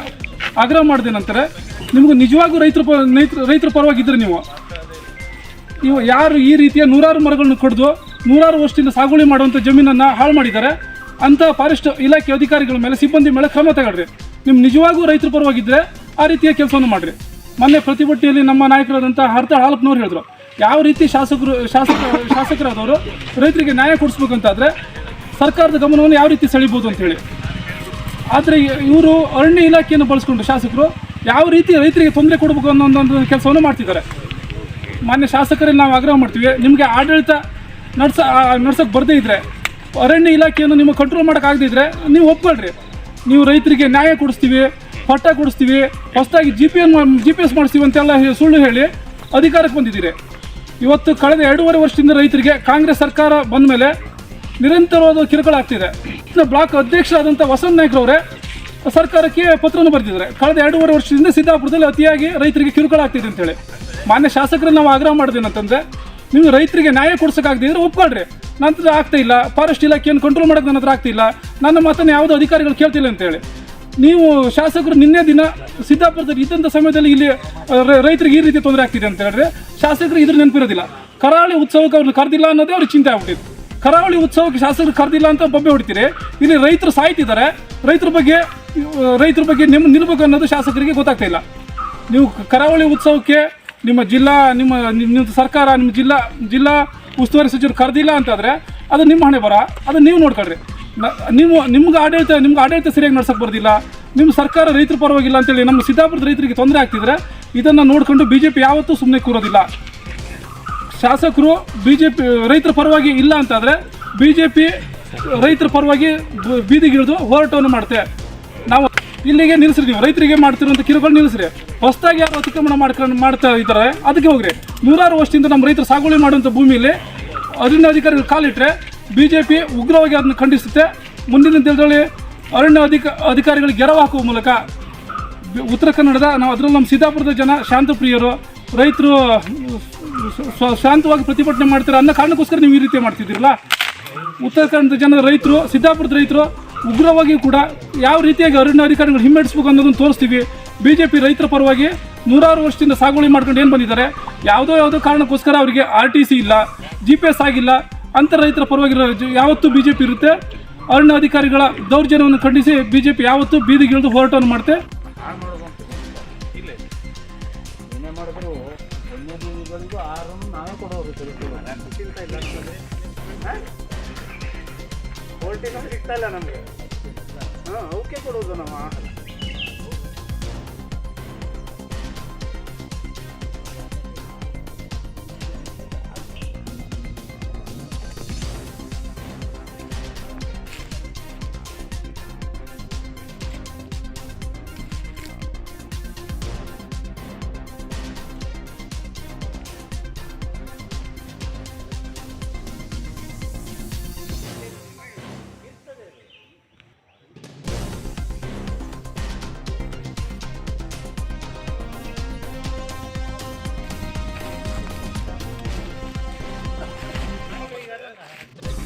ಆಗ್ರಹ ಮಾಡಿದ ನಂತರ ನಿಮ್ಗೆ ನಿಜವಾಗೂ ರೈತರ ಪರವಾಗಿದ್ದರೆ ನೀವು ಯಾರು ಈ ರೀತಿಯ ನೂರಾರು ಮರಗಳನ್ನು ಕಡಿದು ನೂರಾರು ವರ್ಷದಿಂದ ಸಾಗುವಳಿ ಮಾಡುವಂಥ ಜಮೀನನ್ನು ಹಾಳು ಮಾಡಿದ್ದಾರೆ ಅಂಥ ಫಾರೆಸ್ಟ್ ಇಲಾಖೆ ಅಧಿಕಾರಿಗಳ ಮೇಲೆ ಸಿಬ್ಬಂದಿ ಮೇಲೆ ಕ್ರಮ ತಗೊಳ್ರಿ. ನಿಮ್ಮ ನಿಜವಾಗೂ ರೈತರ ಪರವಾಗಿದ್ದರೆ ಆ ರೀತಿಯ ಕೆಲಸವನ್ನು ಮಾಡಿರಿ. ಮೊನ್ನೆ ಪ್ರತಿಭಟನೆಯಲ್ಲಿ ನಮ್ಮ ನಾಯಕರಾದಂಥ ಹರ್ತಾಳ್ ಹಾಲಪ್ಪನವ್ರು ಹೇಳಿದ್ರು, ಯಾವ ರೀತಿ ಶಾಸಕರಾದವರು ರೈತರಿಗೆ ನ್ಯಾಯ ಕೊಡಿಸ್ಬೇಕಂತಾದರೆ ಸರ್ಕಾರದ ಗಮನವನ್ನು ಯಾವ ರೀತಿ ಸೆಳಿಬೋದು ಅಂತೇಳಿ. ಆದರೆ ಇವರು ಅರಣ್ಯ ಇಲಾಖೆಯನ್ನು ಬಳಸ್ಕೊಂಡು ಶಾಸಕರು ಯಾವ ರೀತಿ ರೈತರಿಗೆ ತೊಂದರೆ ಕೊಡಬೇಕು ಅನ್ನೋ ಒಂದು ಕೆಲಸವನ್ನು ಮಾಡ್ತಿದ್ದಾರೆ. ಮಾನ್ಯ ಶಾಸಕರಲ್ಲಿ ನಾವು ಆಗ್ರಹ ಮಾಡ್ತೀವಿ, ನಿಮಗೆ ಆಡಳಿತ ನಡ್ಸೋಕ್ಕೆ ಬರದೇ ಇದ್ದರೆ, ಅರಣ್ಯ ಇಲಾಖೆಯನ್ನು ನಿಮ್ಮ ಕಂಟ್ರೋಲ್ ಮಾಡೋಕ್ಕಾಗದೇ ಇದ್ದರೆ ನೀವು ಒಪ್ಕೊಳ್ರಿ. ನೀವು ರೈತರಿಗೆ ನ್ಯಾಯ ಕೊಡಿಸ್ತೀವಿ, ಪಟ್ಟ ಕೊಡಿಸ್ತೀವಿ, ಹೊಸದಾಗಿ GPS ಮಾಡಿಸ್ತೀವಿ ಅಂತೆಲ್ಲ ಸುಳ್ಳು ಹೇಳಿ ಅಧಿಕಾರಕ್ಕೆ ಬಂದಿದ್ದೀರಿ. ಇವತ್ತು ಕಳೆದ 2.5 ವರ್ಷದಿಂದ ರೈತರಿಗೆ ಕಾಂಗ್ರೆಸ್ ಸರ್ಕಾರ ಬಂದ ಮೇಲೆ ನಿರಂತರವಾದ ಕಿರುಕುಳ ಆಗ್ತಿದೆ. ಬ್ಲಾಕ್ ಅಧ್ಯಕ್ಷರಾದಂಥ ವಸಂತ ನಾಯ್ಕರವರೇ ಸರ್ಕಾರಕ್ಕೆ ಪತ್ರವನ್ನು ಬರೆದಿದ್ದಾರೆ. ಕಳೆದ 2.5 ವರ್ಷದಿಂದ ಸಿದ್ದಾಪುರದಲ್ಲಿ ಅತಿಯಾಗಿ ರೈತರಿಗೆ ಕಿರುಕುಳ ಆಗ್ತಿದೆ ಅಂತೇಳಿ. ಮಾನ್ಯ ಶಾಸಕರನ್ನು ನಾವು ಆಗ್ರಹ ಮಾಡಿದೇನಂತಂದರೆ, ನೀವು ರೈತರಿಗೆ ನ್ಯಾಯ ಕೊಡ್ಸೋಕ್ಕಾಗದಿದ್ರೆ ಒಪ್ಕೊಳ್ರಿ. ನನ್ನ ಹತ್ರ ಆಗ್ತಾ ಇಲ್ಲ, ಫಾರೆಸ್ಟ್ ಇಲಾಖೆಯನ್ನು ಕಂಟ್ರೋಲ್ ಮಾಡೋಕ್ಕೆ ನನ್ನ ಹತ್ರ ಆಗ್ತಾ ಇಲ್ಲ, ನನ್ನ ಮಾತನ್ನು ಯಾವುದೋ ಅಧಿಕಾರಿಗಳು ಕೇಳ್ತಿಲ್ಲ ಅಂತೇಳಿ. ನೀವು ಶಾಸಕರು ನಿನ್ನೆ ದಿನ ಸಿದ್ದಾಪುರದಲ್ಲಿ ಇದ್ದಂಥ ಸಮಯದಲ್ಲಿ ಇಲ್ಲಿ ರೈತರಿಗೆ ಈ ರೀತಿ ತೊಂದರೆ ಆಗ್ತಿದೆ ಅಂತ ಹೇಳಿದ್ರೆ ಶಾಸಕರು ಇದ್ರ ನೆನಪಿರೋದಿಲ್ಲ. ಕರಾವಳಿ ಉತ್ಸವಕ್ಕೆ ಅವ್ರನ್ನ ಕರೆದಿಲ್ಲ ಅನ್ನೋದೇ ಅವ್ರಿಗೆ ಚಿಂತೆ ಆಗ್ಬಿಟ್ಟಿದೆ. ಕರಾವಳಿ ಉತ್ಸವಕ್ಕೆ ಶಾಸಕರು ಕರೆದಿಲ್ಲ ಅಂತ ಬೊಬ್ಬೆ ಹೊಡಿತೀರಿ. ಇಲ್ಲಿ ರೈತರು ಸಾಯ್ತಿದ್ದಾರೆ, ರೈತರ ಬಗ್ಗೆ ನಿಲ್ಬೇಕು ಅನ್ನೋದು ಶಾಸಕರಿಗೆ ಗೊತ್ತಾಗ್ತಾ ಇಲ್ಲ. ನೀವು ಕರಾವಳಿ ಉತ್ಸವಕ್ಕೆ ನಿಮ್ಮ ಸರ್ಕಾರ, ನಿಮ್ಮ ಜಿಲ್ಲಾ ಉಸ್ತುವಾರಿ ಸಚಿವರು ಕರೆದಿಲ್ಲ ಅಂತಂದರೆ ಅದು ನಿಮ್ಮ ಹಣೆ ಬರ, ಅದು ನೀವು ನೋಡ್ಕೊಳ್ರಿ. ನಿಮ್ಗೆ ಆಡಳಿತ ಸರಿಯಾಗಿ ನಡ್ಸೋಕ್ಕೆ ಬರೋದಿಲ್ಲ, ನಿಮ್ಮ ಸರ್ಕಾರ ರೈತರ ಪರವಾಗಿಲ್ಲ ಅಂತೇಳಿ ನಮ್ಮ ಸಿದ್ದಾಪುರದ ರೈತರಿಗೆ ತೊಂದರೆ ಆಗ್ತಿದ್ರೆ ಇದನ್ನು ನೋಡಿಕೊಂಡು BJP ಯಾವತ್ತೂ ಸುಮ್ಮನೆ ಕೂರೋದಿಲ್ಲ. ಶಾಸಕರು BJP ರೈತರ ಪರವಾಗಿ ಇಲ್ಲ ಅಂತಾದರೆ BJP ರೈತರ ಪರವಾಗಿ ಬೀದಿಗಿಳಿದು ಹೋರಾಟವನ್ನು ಮಾಡುತ್ತೆ. ನಾವು ಇಲ್ಲಿಗೆ ನಿಲ್ಲಿಸ್ರಿ, ನೀವು ರೈತರಿಗೆ ಮಾಡ್ತಿರುವಂಥ ಕಿರುಕುಳ ನಿಲ್ಲಿಸ್ರಿ. ಹೊಸದಾಗಿ ಯಾರು ಅತಿಕ್ರಮಣ ಮಾಡ್ತಾ ಇದ್ದಾರೆ ಅದಕ್ಕೆ ಹೋಗ್ರಿ. ನೂರಾರು ವರ್ಷದಿಂದ ನಮ್ಮ ರೈತರು ಸಾಗುವಳಿ ಮಾಡುವಂಥ ಭೂಮಿಯಲ್ಲಿ ಅರಣ್ಯ ಅಧಿಕಾರಿಗಳು ಕಾಲಿಟ್ಟರೆ BJP ಉಗ್ರವಾಗಿ ಅದನ್ನು ಖಂಡಿಸುತ್ತೆ. ಮುಂದಿನ ದಿನದಲ್ಲಿ ಅರಣ್ಯ ಅಧಿಕಾರಿಗಳಿಗೆ ಗೆರವು ಹಾಕುವ ಮೂಲಕ ಉತ್ತರ ಕನ್ನಡದ ಅದರಲ್ಲೂ ನಮ್ಮ ಸಿದ್ದಾಪುರದ ಜನ ಶಾಂತಪ್ರಿಯರು, ರೈತರು ಶಾಂತವಾಗಿ ಪ್ರತಿಭಟನೆ ಮಾಡ್ತಾರೆ ಅನ್ನೋ ಕಾರಣಕ್ಕೋಸ್ಕರ ನೀವು ಈ ರೀತಿ ಮಾಡ್ತಿದ್ದೀರಲ್ಲ. ಉತ್ತರ ಕನ್ನಡದ ಜನ ರೈತರು, ಸಿದ್ದಾಪುರದ ರೈತರು ಉಗ್ರವಾಗಿ ಕೂಡ ಯಾವ ರೀತಿಯಾಗಿ ಅರಣ್ಯ ಅಧಿಕಾರಿಗಳು ಹಿಮ್ಮೆಟ್ಟಿಸ್ಬೇಕು ಅನ್ನೋದನ್ನು ತೋರಿಸ್ತೀವಿ. BJP ರೈತರ ಪರವಾಗಿ ನೂರಾರು ವರ್ಷದಿಂದ ಸಾಗುವಳಿ ಮಾಡ್ಕೊಂಡು ಏನು ಬಂದಿದ್ದಾರೆ, ಯಾವುದೋ ಕಾರಣಕ್ಕೋಸ್ಕರ ಅವರಿಗೆ RTC ಇಲ್ಲ, GPS ಆಗಿಲ್ಲ ಅಂತ ರೈತರ ಪರವಾಗಿ ಯಾವತ್ತೂ BJP ಇರುತ್ತೆ. ಅರಣ್ಯ ಅಧಿಕಾರಿಗಳ ದೌರ್ಜನ್ಯವನ್ನು ಖಂಡಿಸಿ BJP ಯಾವತ್ತೂ ಬೀದಿಗಿಳಿದು ಹೋರಾಟವನ್ನು ಮಾಡುತ್ತೆ.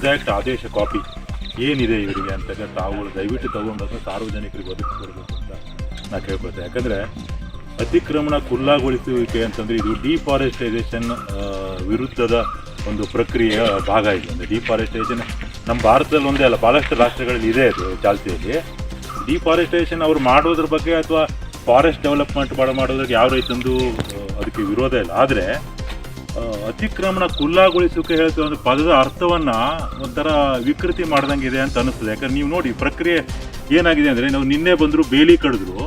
ಎಕ್ಸಾಕ್ಟ್ ಆದೇಶ ಕಾಪಿ ಏನಿದೆ ಇವರಿಗೆ ಅಂತ ತಾವು ದಯವಿಟ್ಟು ತಗೊಂಡಾಗ ಸಾರ್ವಜನಿಕರಿಗೆ ಒದಗಿಸ್ಕೊಡ್ಬೇಕು ಅಂತ ನಾನು ಕೇಳ್ಕೊಳ್ತೇನೆ. ಯಾಕಂದರೆ ಅತಿಕ್ರಮಣ ಖುಲ್ಲಾಗೊಳಿಸುವಿಕೆ ಅಂತಂದರೆ ಇದು ಡಿಫಾರೆಸ್ಟೈಸೇಷನ್ ವಿರುದ್ಧದ ಒಂದು ಪ್ರಕ್ರಿಯೆಯ ಭಾಗ ಇದು. ಅಂದರೆ ಡಿಫಾರೆಸ್ಟೇಷನ್ ನಮ್ಮ ಭಾರತದಲ್ಲಿ ಒಂದೇ ಅಲ್ಲ, ಭಾಳಷ್ಟು ರಾಷ್ಟ್ರಗಳಲ್ಲಿ ಇದೆ ಅದು ಚಾಲ್ತಿಯಲ್ಲಿ. ಡಿಫಾರೆಸ್ಟೇಷನ್ ಅವರು ಮಾಡೋದ್ರ ಬಗ್ಗೆ ಅಥವಾ ಫಾರೆಸ್ಟ್ ಡೆವಲಪ್ಮೆಂಟ್ ಮಾಡೋದ್ರಿಗೆ ಯಾವ ರೈತಂದು ಅದಕ್ಕೆ ವಿರೋಧ ಇಲ್ಲ. ಆದರೆ ಅತಿಕ್ರಮಣ ಖುಲ್ಲಾಗೊಳಿಸೋಕೆ ಹೇಳ್ತೀವಿ ಒಂದು ಪದದ ಅರ್ಥವನ್ನು ಒಂಥರ ವಿಕೃತಿ ಮಾಡ್ದಂಗೆ ಇದೆ ಅಂತ ಅನ್ನಿಸ್ತದೆ. ಯಾಕಂದ್ರೆ ನೀವು ನೋಡಿ ಪ್ರಕ್ರಿಯೆ ಏನಾಗಿದೆ ಅಂದರೆ, ನಾವು ನಿನ್ನೆ ಬಂದರು ಬೇಲಿ ಕಡಿದ್ರು,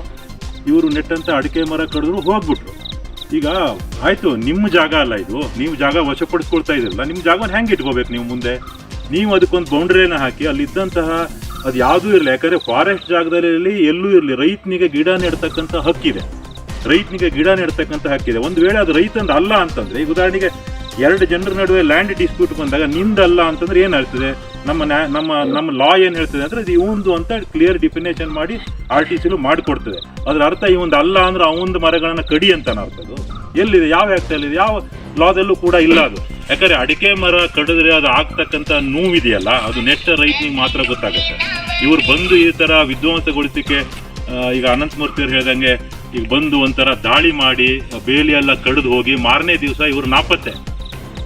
ಇವರು ನೆಟ್ಟಂತ ಅಡಿಕೆ ಮರ ಕಡಿದ್ರು ಹೋಗ್ಬಿಟ್ರು. ಈಗ ಆಯಿತು, ನಿಮ್ಮ ಜಾಗ ಅಲ್ಲ ಇದು, ನೀವು ಜಾಗ ವಶಪಡಿಸ್ಕೊಳ್ತಾ ಇದ್ರಲ್ಲ, ನಿಮ್ಮ ಜಾಗವನ್ನು ಹೆಂಗೆ ಇಟ್ಕೋಬೇಕು ನೀವು ಮುಂದೆ? ನೀವು ಅದಕ್ಕೊಂದು ಬೌಂಡ್ರಿಯನ್ನು ಹಾಕಿ ಅಲ್ಲಿದ್ದಂತಹ ಅದು ಯಾವುದೂ ಇರಲಿ. ಯಾಕಂದರೆ ಫಾರೆಸ್ಟ್ ಜಾಗದಲ್ಲಿ ಎಲ್ಲೂ ಇರಲಿ ರೈತನಿಗೆ ಗಿಡ ನೆಡ್ತಕ್ಕಂಥ ಹಕ್ಕಿದೆ, ರೈತನಿಗೆ ಗಿಡ ನೆಡ್ತಕ್ಕಂಥ ಹಕ್ಕಿದೆ. ಒಂದು ವೇಳೆ ಅದು ರೈತಂದು ಅಲ್ಲ ಅಂತಂದರೆ, ಈಗ ಉದಾಹರಣೆಗೆ 2 ಜನರ ನಡುವೆ ಲ್ಯಾಂಡ್ ಡಿಸ್ಪ್ಯೂಟ್ ಬಂದಾಗ ನಿಂದಲ್ಲ ಅಂತಂದ್ರೆ ಏನಾಗ್ತದೆ, ನಮ್ಮ ಲಾ ಏನು ಹೇಳ್ತದೆ ಅಂದರೆ ಇದು ಇವಂದು ಅಂತ ಕ್ಲಿಯರ್ ಡಿಫಿನೇಷನ್ ಮಾಡಿ RTCಲು ಮಾಡಿಕೊಡ್ತದೆ. ಅದರ ಅರ್ಥ ಇವಂದು ಅಲ್ಲ ಅಂದ್ರೆ ಅವಂದು ಮರಗಳನ್ನು ಕಡಿ ಅಂತ ಅರ್ಥದು ಎಲ್ಲಿದೆ, ಯಾವ ಆ್ಯಕ್ಟಲ್ಲಿದೆ, ಯಾವ ಲಾದಲ್ಲೂ ಕೂಡ ಇಲ್ಲ ಅದು. ಯಾಕಂದರೆ ಅಡಿಕೆ ಮರ ಕಡಿದ್ರೆ ಅದು ಆಗ್ತಕ್ಕಂಥ ನೋವಿದೆಯಲ್ಲ, ಅದು ನೆಟ್ಟ ರೈತನಿಗೆ ಮಾತ್ರ ಗೊತ್ತಾಗುತ್ತೆ. ಇವರು ಬಂದು ಈ ಥರ ವಿಧ್ವಂಸಗೊಳಿಸಿಕೆ ಈಗ ಅನಂತಮೂರ್ತಿಯವ್ರು ಹೇಳ್ದಂಗೆ ಈಗ ಬಂದು ಒಂಥರ ದಾಳಿ ಮಾಡಿ ಬೇಲಿ ಎಲ್ಲ ಕಡಿದು ಹೋಗಿ ಮಾರನೇ ದಿವಸ ಇವರು ನಾಪತ್ತೆ.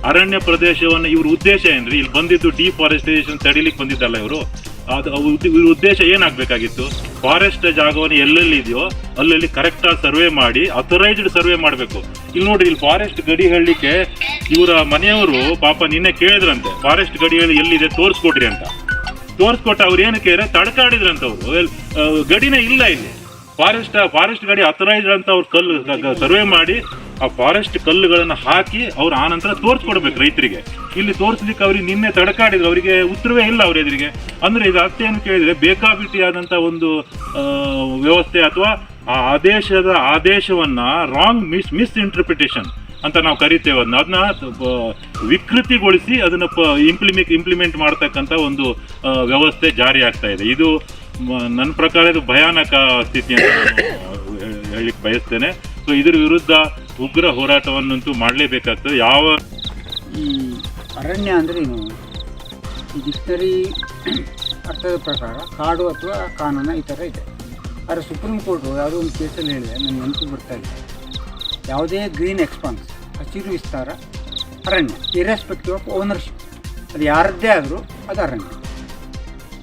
ಅರಣ್ಯ ಪ್ರದೇಶವನ್ನು ಇವ್ರ ಉದ್ದೇಶ ಏನ್ರಿ? ಇಲ್ಲಿ ಬಂದಿದ್ದು ಡಿಫಾರೆಸ್ಟೇಷನ್ ತಡಿಲಿಕ್ಕೆ ಬಂದಿದ್ದಲ್ಲ ಇವರು. ಇವ್ರ ಉದ್ದೇಶ ಏನಾಗಬೇಕಾಗಿತ್ತು? ಫಾರೆಸ್ಟ್ ಜಾಗವನ್ನು ಎಲ್ಲೆಲ್ಲಿ ಇದೆಯೋ ಅಲ್ಲಲ್ಲಿ ಕರೆಕ್ಟಾಗಿ ಸರ್ವೆ ಮಾಡಿ ಅಥರೈಸ್ಡ್ ಸರ್ವೆ ಮಾಡಬೇಕು. ಇಲ್ಲಿ ನೋಡ್ರಿ, ಇಲ್ಲಿ ಫಾರೆಸ್ಟ್ ಗಡಿ ಹೇಳಲಿಕ್ಕೆ ಇವರ ಮನೆಯವರು ಪಾಪ ನಿನ್ನೆ ಕೇಳಿದ್ರಂತೆ, ಫಾರೆಸ್ಟ್ ಗಡಿ ಎಲ್ಲಿದೆ ತೋರಿಸ್ಕೊಡ್ರಿ ಅಂತ. ತೋರಿಸ್ಕೊಟ್ಟು ಅವ್ರು ಏನು ಕೇಳಿದ್ರೆ ತಡ್ಕಾಡಿದ್ರಂತ ಅವರು. ಗಡಿನೇ ಇಲ್ಲ ಇಲ್ಲಿ. ಫಾರೆಸ್ಟ್ ಗಡಿ ಅಥರೈಸ್ಡ್ ಅಂತ ಅವ್ರು ಕಲ್ಲು ಸರ್ವೆ ಮಾಡಿ ಆ ಫಾರೆಸ್ಟ್ ಕಲ್ಲುಗಳನ್ನು ಹಾಕಿ ಅವ್ರು ಆನಂತರ ತೋರಿಸ್ಕೊಡ್ಬೇಕು ರೈತರಿಗೆ. ಇಲ್ಲಿ ತೋರಿಸ್ಲಿಕ್ಕೆ ಅವ್ರಿಗೆ ನಿನ್ನೆ ತಡಕಾಡಿದ್ರು, ಅವರಿಗೆ ಉತ್ತರವೇ ಇಲ್ಲ ಅವ್ರ ಎದುರಿಗೆ. ಅಂದರೆ ಇದು ಅರ್ಥೇನು ಕೇಳಿದರೆ ಬೇಕಾಬಿಟ್ಟಿಯಾದಂಥ ಒಂದು ವ್ಯವಸ್ಥೆ ಅಥವಾ ಆ ಆದೇಶವನ್ನು ರಾಂಗ್ ಮಿಸ್ಇಂಟರ್ಪ್ರಿಟೇಷನ್ ಅಂತ ನಾವು ಕರಿತೇವೆ. ಅದನ್ನ ವಿಕೃತಿಗೊಳಿಸಿ ಅದನ್ನು ಇಂಪ್ಲಿಮೆಂಟ್ ಮಾಡ್ತಕ್ಕಂಥ ಒಂದು ವ್ಯವಸ್ಥೆ ಜಾರಿ ಆಗ್ತಾ ಇದೆ. ಇದು ನನ್ನ ಪ್ರಕಾರ ಇದು ಭಯಾನಕ ಸ್ಥಿತಿ ಅಂತ ನಾನು ಹೇಳಲಿಕ್ಕೆ ಬಯಸ್ತೇನೆ. ಸೊ ಇದ್ರ ವಿರುದ್ಧ ಉಗ್ರ ಹೋರಾಟವನ್ನಂತೂ ಮಾಡಲೇಬೇಕಾಗ್ತದೆ. ಯಾವ ಈ ಅರಣ್ಯ ಅಂದರೆ ಏನು? ಈ ಡಿಕ್ಷನರಿ ಅರ್ಥದ ಪ್ರಕಾರ ಕಾಡು ಅಥವಾ ಕಾನೂನು ಈ ಥರ ಇದೆ. ಆದರೆ ಸುಪ್ರೀಂ ಕೋರ್ಟು ಯಾವುದೋ ಒಂದು ಕೇಸಲ್ಲಿ ಹೇಳಿದೆ, ನನಗೆ ನೆನಪು ಬರ್ತಾ ಇಲ್ಲ, ಯಾವುದೇ ಗ್ರೀನ್ ಎಕ್ಸ್ಪಾನ್ಸ್ ಹಸಿರು ವಿಸ್ತಾರ ಅರಣ್ಯ ಇರ್ರೆಸ್ಪೆಕ್ಟಿವ್ ಆಫ್ ಓನರ್ಶಿಪ್, ಅದು ಯಾರದ್ದೇ ಆದರೂ ಅದು ಅರಣ್ಯ.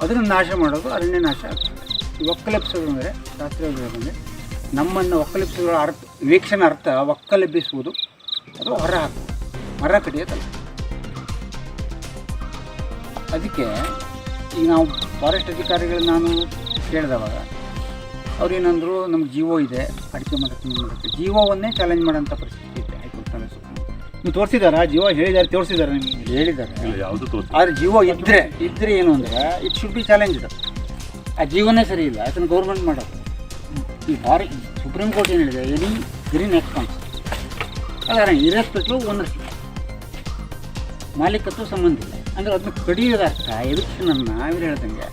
ಅದನ್ನು ನಾಶ ಮಾಡೋದು ಅರಣ್ಯ ನಾಶ ಆಗ್ತದೆ. ಈ ಒಕ್ಕಲೆಬ್ಸೋದು ಅಂದರೆ ಶಾಸ್ತ್ರೀಯವಾಗಿ ನಮ್ಮನ್ನು ಒಕ್ಕಲೆಬ್ಸೋದ್ರ ಅರ್ಥ ವೀಕ್ಷಣ ಅರ್ಥ ಒಕ್ಕಲೆಬ್ಬಿಸುವುದು ಅದು ಹೊರ ಹಾಕುವುದು, ಮರ ಕಡಿಯೋದಲ್ಲ. ಅದಕ್ಕೆ ಈಗ ನಾವು ಫಾರೆಸ್ಟ್ ಅಧಿಕಾರಿಗಳು ನಾನು ಕೇಳಿದವಾಗ ಅವ್ರೇನಂದ್ರು ನಮ್ಗೆ ಜೀವೋ ಇದೆ, ಅಡಿಕೆ ಮಾಡೋಕ್ಕೆ ಜೀವೋವನ್ನೇ ಚಾಲೆಂಜ್ ಮಾಡೋಂಥ ಪರಿಸ್ಥಿತಿ ಇದೆ ಹೈಕೋರ್ಟ್ನಲ್ಲಿ. ನೀವು ತೋರಿಸಿದಾರಾ? ಜೀವ ಹೇಳಿದ್ದಾರೆ, ತೋರಿಸಿದ್ದಾರೆ, ನಿಮಗೆ ಹೇಳಿದ್ದಾರೆ. ಯಾವುದು ತೋರಿಸಿ ಆದರೆ ಜೀವೋ ಇದ್ದರೆ ಏನು ಅಂದರೆ ಇಟ್ ಶುಡ್ ಬಿ ಚಾಲೆಂಜ್ ಇದೆ. ಆ ಜೀವನೇ ಸರಿ ಇಲ್ಲ, ಅದನ್ನು ಗೌರ್ಮೆಂಟ್ ಮಾಡೋದು. ಈ ಸುಪ್ರೀಂ ಕೋರ್ಟ್ ಏನು ಹೇಳಿದೆ, ಎನಿ ಗ್ರೀನ್ ಎಕ್ಸ್ಪಾನ್ಸ್ ಅದರ ಇರ್ರೆಸ್ಪೆಕ್ಟಿವ್ ಓನರ್ಶಿಪ್, ಮಾಲೀಕತ್ವ ಸಂಬಂಧ ಇಲ್ಲ. ಅಂದರೆ ಅದನ್ನ ಕಡಿಯೋದ ಅರ್ಥ ಎವಿಕ್ಷನನ್ನು ಇವ್ರು ಹೇಳ್ದಂಗೆ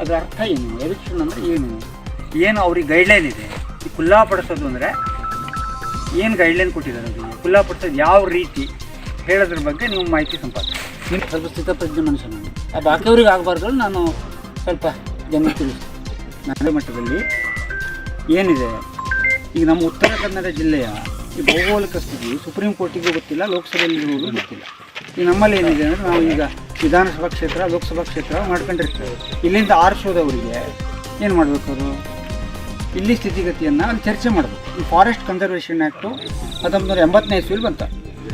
ಅದರ ಅರ್ಥ ಏನು? ಎವಿಕ್ಷನ್ ಅಂದರೆ ಏನು ಅವ್ರಿಗೆ ಗೈಡ್ಲೈನ್ ಇದೆ. ಈ ಖುಲ್ಲಾಪಡಿಸೋದು ಅಂದರೆ ಏನು ಗೈಡ್ಲೈನ್ ಕೊಟ್ಟಿದ್ದಾರೆ ಅವರಿಗೆ, ಖುಲ್ಲಾಪಡಿಸೋದು ಯಾವ ರೀತಿ ಹೇಳೋದ್ರ ಬಗ್ಗೆ ನೀವು ಮಾಹಿತಿ ಸಂಪಾದಿಸಿ. ಸ್ವಲ್ಪ ಸ್ಥಿತಪ್ರಜ್ಞೆ ಮನುಷ್ಯ ನಾನು, ಆ ಬಾಕಿಯವ್ರಿಗೆ ಆಗಬಾರ್ದು. ನಾನು ಸ್ವಲ್ಪ ಜನಕ್ಕೆ ತಿಳಿಸಿ. ನನ್ನ ಮಟ್ಟದಲ್ಲಿ ಏನಿದೆ ಈಗ ನಮ್ಮ ಉತ್ತರ ಕನ್ನಡ ಜಿಲ್ಲೆಯ ಈ ಭೌಗೋಳಿಕ ಸ್ಥಿತಿ ಸುಪ್ರೀಂ ಕೋರ್ಟಿಗೂ ಗೊತ್ತಿಲ್ಲ, ಲೋಕಸಭೆಯಲ್ಲಿ ಇರುವುದು ಗೊತ್ತಿಲ್ಲ. ಈ ನಮ್ಮಲ್ಲಿ ಏನಿದೆ ಅಂದರೆ ನಾವು ಈಗ ವಿಧಾನಸಭಾ ಕ್ಷೇತ್ರ, ಲೋಕಸಭಾ ಕ್ಷೇತ್ರ ಮಾಡ್ಕೊಂಡಿರ್ತೇವೆ. ಇಲ್ಲಿಂದ ಆರಿಸೋದವರಿಗೆ ಏನು ಮಾಡಬೇಕು? ಅವರು ಇಲ್ಲಿ ಸ್ಥಿತಿಗತಿಯನ್ನು ಅಲ್ಲಿ ಚರ್ಚೆ ಮಾಡಬೇಕು. ಈ ಫಾರೆಸ್ಟ್ ಕನ್ಸರ್ವೇಷನ್ ಆ್ಯಕ್ಟು 1980ನೇ ಇಸ್ವಿಲಿ ಬಂತ.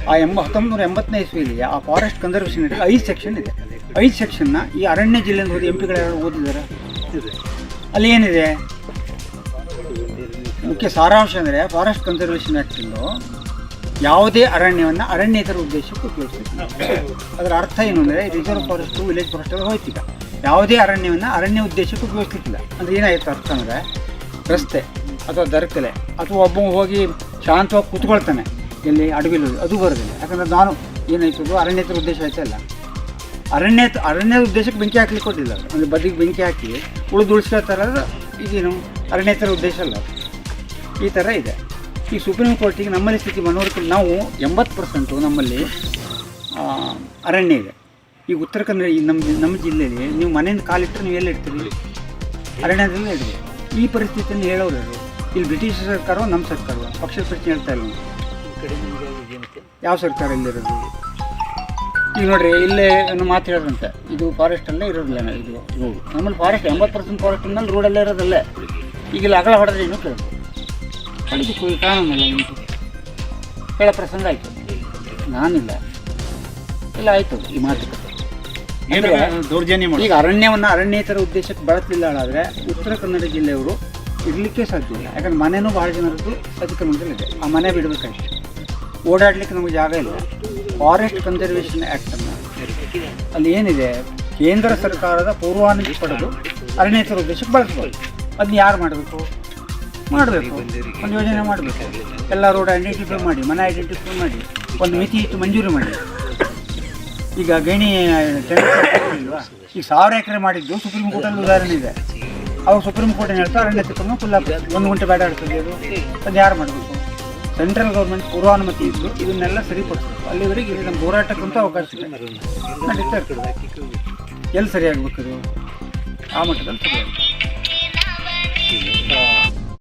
ಆ 1980ನೇ ಇಸ್ವಿಲಿ ಆ ಫಾರೆಸ್ಟ್ ಕನ್ಸರ್ವೇಷನ್ ಆ್ಯಕ್ಟ್ 5 ಸೆಕ್ಷನ್ ಇದೆ. 5 ಸೆಕ್ಷನ್ನ ಈ ಅರಣ್ಯ ಜಿಲ್ಲೆಯಿಂದ ಹೋಗಿ MP ಗಳು ಓದಿದ್ದಾರೆ. ಅಲ್ಲಿ ಏನಿದೆ ಮುಖ್ಯ ಸಾರಾಂಶ ಅಂದರೆ ಫಾರೆಸ್ಟ್ ಕನ್ಸರ್ವೇಷನ್ ಆ್ಯಕ್ಟಿಂದು ಯಾವುದೇ ಅರಣ್ಯವನ್ನು ಅರಣ್ಯೇತರ ಉದ್ದೇಶಕ್ಕೆ ಉಪಯೋಗಿಸ್ತಿಲ್ಲ. ಅದರ ಅರ್ಥ ಏನು ಅಂದರೆ ರಿಸರ್ವ್ ಫಾರೆಸ್ಟು, ವಿಲೇಜ್ ಫಾರೆಸ್ಟ್ ಎಲ್ಲ ಹೋಯ್ತೀಗ ಯಾವುದೇ ಅರಣ್ಯವನ್ನು ಅರಣ್ಯ ಉದ್ದೇಶಕ್ಕೆ ಉಪಯೋಗಿಸ್ತಿಲ್ಲ. ಅಂದರೆ ಏನಾಯ್ತು ಅರ್ಥ ಅಂದರೆ ರಸ್ತೆ ಅಥವಾ ದರ್ಕಲೆ ಅಥವಾ ಒಬ್ಬ ಹೋಗಿ ಶಾಂತವಾಗಿ ಕೂತ್ಕೊಳ್ತಾನೆ ಎಲ್ಲಿ ಅಡವಿಲಿ, ಅದು ಬರೋದಿಲ್ಲ. ಯಾಕಂದರೆ ನಾನು ಏನಾಯ್ತದು ಅರಣ್ಯೇತರ ಉದ್ದೇಶ ಆಯ್ತಲ್ಲ, ಅರಣ್ಯದ ಉದ್ದೇಶಕ್ಕೆ ಬೆಂಕಿ ಹಾಕ್ಲಿಕ್ಕೆ ಕೊಟ್ಟಿಲ್ಲ. ಅಂದರೆ ಬದಿಗೆ ಬೆಂಕಿ ಹಾಕಿ ಉಳಿಸ್ಕೊಳ್ತಾರೆ, ಇದೇನು ಅರಣ್ಯೇತರ ಉದ್ದೇಶ ಅಲ್ಲ. ಈ ಥರ ಇದೆ. ಈ ಸುಪ್ರೀಂ ಕೋರ್ಟಿಗೆ ನಮ್ಮಲ್ಲಿ ಸ್ಥಿತಿ ಮನವರಿಕೆ, ನಾವು 80% ನಮ್ಮಲ್ಲಿ ಅರಣ್ಯ ಇದೆ. ಈಗ ಉತ್ತರ ಕನ್ನಡ ನಮ್ಮ ಜಿಲ್ಲೆಯಲ್ಲಿ ನೀವು ಮನೆಯಿಂದ ಕಾಲಿಟ್ಟರೆ ನೀವು ಎಲ್ಲಿ ಇಡ್ತೀರಿ? ಅರಣ್ಯದಲ್ಲೇ ಇಡ್ತೀವಿ. ಈ ಪರಿಸ್ಥಿತಿಯನ್ನು ಹೇಳೋರು ಯಾರು? ಇಲ್ಲಿ ಬ್ರಿಟಿಷ್ ಸರ್ಕಾರವೋ ನಮ್ಮ ಸರ್ಕಾರವೋ? ಪಕ್ಷದ ಪ್ರಶ್ನೆ ಹೇಳ್ತಾ ಇಲ್ಲ. ಯಾವ ಸರ್ಕಾರ ಇಲ್ಲಿರೋದು? ಈಗ ನೋಡ್ರಿ, ಇಲ್ಲೇ ಮಾತು ಹೇಳಿದಂತೆ ಇದು ಫಾರೆಸ್ಟಲ್ಲೇ ಇರೋದಿಲ್ಲ. ಇದು ರೋಡ್ ನಮ್ಮಲ್ಲಿ ಫಾರೆಸ್ಟ್ 80% ಫಾರೆಸ್ಟ್ನಲ್ಲಿ ರೋಡಲ್ಲೇ ಇರೋದಲ್ಲೇ. ಈಗಿಲ್ಲ ಅಗಲ ಹೊಡೆದ್ರೆ ಏನು ಕೇಳೋದು? ಅದಕ್ಕೆ ಕಾನೂನಲ್ಲ ನಿಂತು ಹೇಳೋ ಪ್ರಸಂಗ ಆಯಿತು. ನಾನಿಲ್ಲ ಇಲ್ಲ ಆಯಿತು ಈ ಮಾತುಕತೆ. ದೌರ್ಜನ್ಯ ಈಗ ಅರಣ್ಯವನ್ನು ಅರಣ್ಯೇತರ ಉದ್ದೇಶಕ್ಕೆ ಬಳಸಲಿಲ್ಲ ಆದರೆ ಉತ್ತರ ಕನ್ನಡ ಜಿಲ್ಲೆಯವರು ಇರಲಿಕ್ಕೆ ಸಾಧ್ಯ ಇಲ್ಲ. ಯಾಕಂದ್ರೆ ಮನೆಯೂ ಭಾಳ ಜನರದ್ದು ಅತಿಕ್ರಮಣದಲ್ಲಿದೆ. ಆ ಮನೆ ಬಿಡಬೇಕಾಯ್ತು, ಓಡಾಡಲಿಕ್ಕೆ ನಮಗೆ ಜಾಗ ಇಲ್ಲ. ಫಾರೆಸ್ಟ್ ಕನ್ಸರ್ವೇಷನ್ ಆ್ಯಕ್ಟನ್ನು ಅಲ್ಲಿ ಏನಿದೆ, ಕೇಂದ್ರ ಸರ್ಕಾರದ ಪೂರ್ವಾನುಮತಿ ಪಡೆದು ಅರಣ್ಯೇತರ ಉದ್ದೇಶಕ್ಕೆ ಬಳಸ್ಬೋದು. ಅದನ್ನ ಯಾರು ಮಾಡಬೇಕು? ಒಂದು ಯೋಜನೆ ಮಾಡಬೇಕು. ಎಲ್ಲ ರೋಡ್ ಐಡೆಂಟಿಫೈ ಮಾಡಿ, ಮನೆ ಐಡೆಂಟಿಫೈ ಮಾಡಿ, ಒಂದು ಮಿತಿ ಇಟ್ಟು ಮಂಜೂರು ಮಾಡಿ. ಈಗ ಗಣಿ ಇಲ್ವಾ, ಈಗ 1000 ಎಕರೆ ಮಾಡಿದ್ದು ಸುಪ್ರೀಂ ಕೋರ್ಟಲ್ಲಿ ಉದಾಹರಣೆ ಇದೆ. ಅವಾಗ ಸುಪ್ರೀಂ ಕೋರ್ಟ್ ಏನು ಹೇಳ್ತಾ ಅರಣ್ಯ ತಗೊಂಡು ಖುಲ್ಲಾಪುರ 1 ಗಂಟೆ ಬೇಡ ಆಡ್ತದೆ. ಅದು ಯಾರು ಮಾಡಬೇಕು? ಸೆಂಟ್ರಲ್ ಗೌರ್ಮೆಂಟ್ ಪೂರ್ವಾನುಮತಿ ಇದ್ದು ಇದನ್ನೆಲ್ಲ ಸರಿಪಡಿಸಬೇಕು. ಅಲ್ಲಿವರೆಗೆ ಇಲ್ಲಿ ನಮ್ಮ ಹೋರಾಟಕ್ಕಂತೂ ಅವಕಾಶ ಇದೆ, ನಡೀತಾ ಇರ್ತದೆ. ಎಲ್ಲಿ ಸರಿಯಾಗಬೇಕದು? ಆ ಮಟ್ಟದಲ್ಲಿ ಸರಿಯಾಗಿ